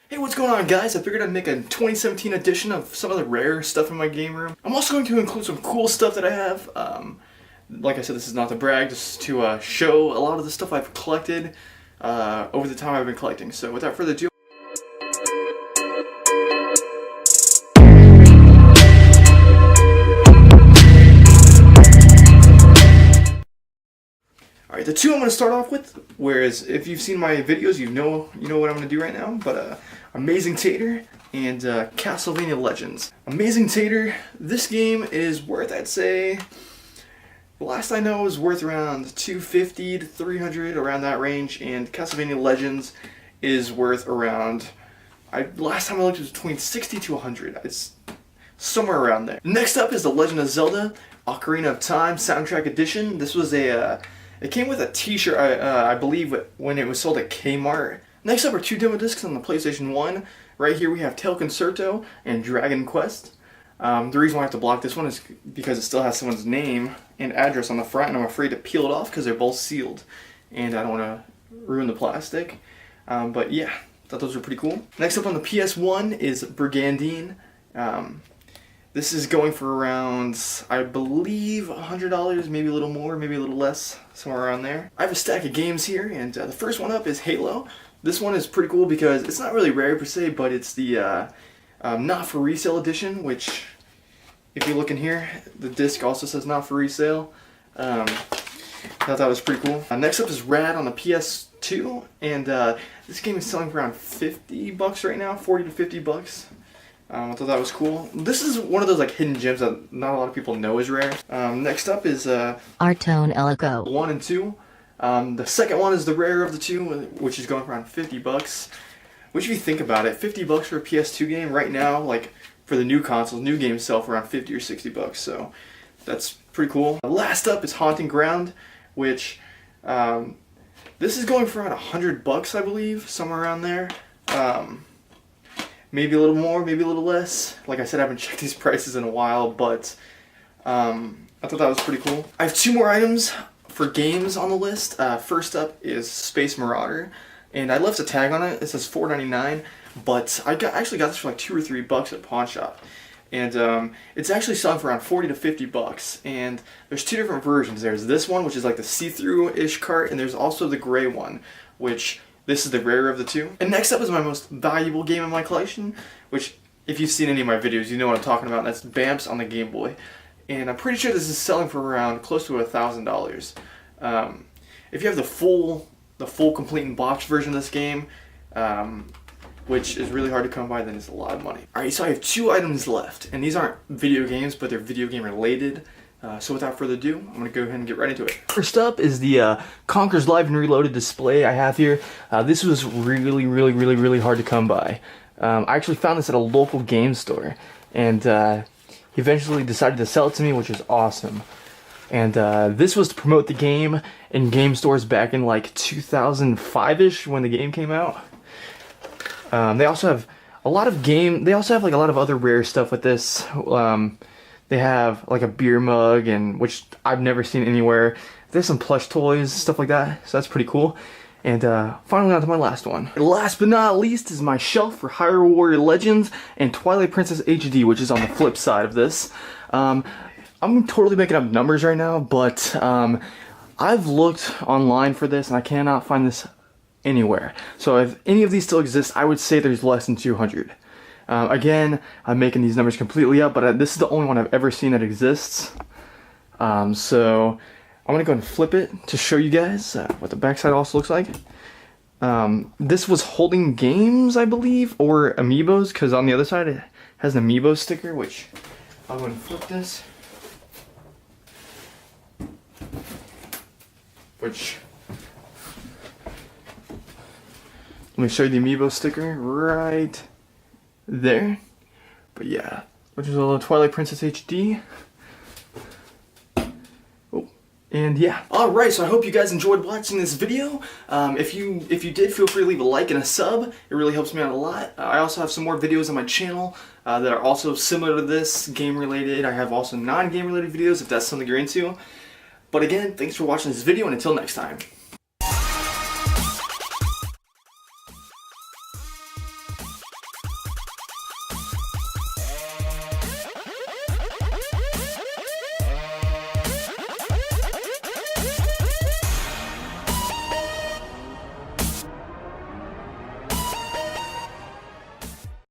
Hey, what's going on, guys? I figured I'd make a 2017 edition of some of the rare stuff in my game room. I'm also going to include some cool stuff that I have. Like I said, this is not to brag, just to show a lot of the stuff I've collected over the time I've been collecting. So without further ado, alright, the two I'm going to start off with, whereas if you've seen my videos, you know what I'm going to do right now, but Amazing Tater and Castlevania Legends. Amazing Tater, this game is worth, I'd say, the last I know is worth around $250 to $300, around that range, and Castlevania Legends is worth around, last time I looked it was between $60 to $100. It's somewhere around there. Next up is The Legend of Zelda Ocarina of Time Soundtrack Edition. This was it came with a t-shirt, I believe, when it was sold at Kmart. Next up are two demo discs on the PlayStation 1. Right here we have Tail Concerto and Dragon Quest. The reason why I have to block this one is because it still has someone's name and address on the front, and I'm afraid to peel it off because they're both sealed. And I don't want to ruin the plastic. But yeah, thought those were pretty cool. Next up on the PS1 is Brigandine. This is going for around, I believe, $100, maybe a little more, maybe a little less, somewhere around there. I have a stack of games here, and the first one up is Halo. This one is pretty cool because it's not really rare per se, but it's the not for resale edition, which, if you look in here, the disc also says not for resale. I thought that was pretty cool. Next up is Rad on the PS2, and this game is selling for around $50 right now, 40 to 50 bucks. I thought that was cool. This is one of those like hidden gems that not a lot of people know is rare. Next up is Artone Elico 1 and 2. The second one is the rare of the two, which is going for around $50. Which, if you think about it, $50 for a PS2 game right now, like for the new consoles, new games sell for around $50 or $60. So that's pretty cool. Last up is Haunting Ground, which this is going for around $100, I believe, somewhere around there. Maybe a little more, maybe a little less. Like I said, I haven't checked these prices in a while, but I thought that was pretty cool. I have two more items for games on the list. First up is Space Marauder, and I left a tag on it. It says $4.99, but I actually got this for like $2 or $3 at Pawn Shop, and it's actually selling for around 40 to 50 bucks. And there's two different versions. There's this one, which is like the see-through-ish cart, and there's also the gray one, which this is the rare of the two. And next up is my most valuable game in my collection, which, if you've seen any of my videos, you know what I'm talking about, and that's Bamps on the Game Boy. And I'm pretty sure this is selling for around close to $1,000. If you have the full complete and box version of this game, which is really hard to come by, then it's a lot of money. Alright, so I have two items left, and these aren't video games, but they're video game related. So without further ado, I'm going to go ahead and get right into it. First up is the Conker's Live and Reloaded display I have here. This was really hard to come by. I actually found this at a local game store, and he eventually decided to sell it to me, which is awesome. And this was to promote the game in game stores back in like 2005-ish when the game came out. They also have a lot of like a lot of other rare stuff with this. They have like a beer mug, and which I've never seen anywhere. There's some plush toys, stuff like that, so that's pretty cool. And finally on to my last one. Last but not least is my shelf for Hyrule Warrior Legends and Twilight Princess HD, which is on the flip side of this. I'm totally making up numbers right now, but I've looked online for this and I cannot find this anywhere. So if any of these still exist, I would say there's less than 200. Again, I'm making these numbers completely up, but this is the only one I've ever seen that exists. So I'm going to go and flip it to show you guys what the backside also looks like. This was holding games, I believe, or amiibos, because on the other side it has an amiibo sticker, which I'm going to flip this. Which, let me show you the amiibo sticker right there. But yeah, which is a little Twilight Princess HD. Oh, and yeah. Alright, so I hope you guys enjoyed watching this video. If you did, feel free to leave a like and a sub. It really helps me out a lot. I also have some more videos on my channel that are also similar to this, game related. I have also non-game related videos if that's something you're into. But again, thanks for watching this video, and until next time.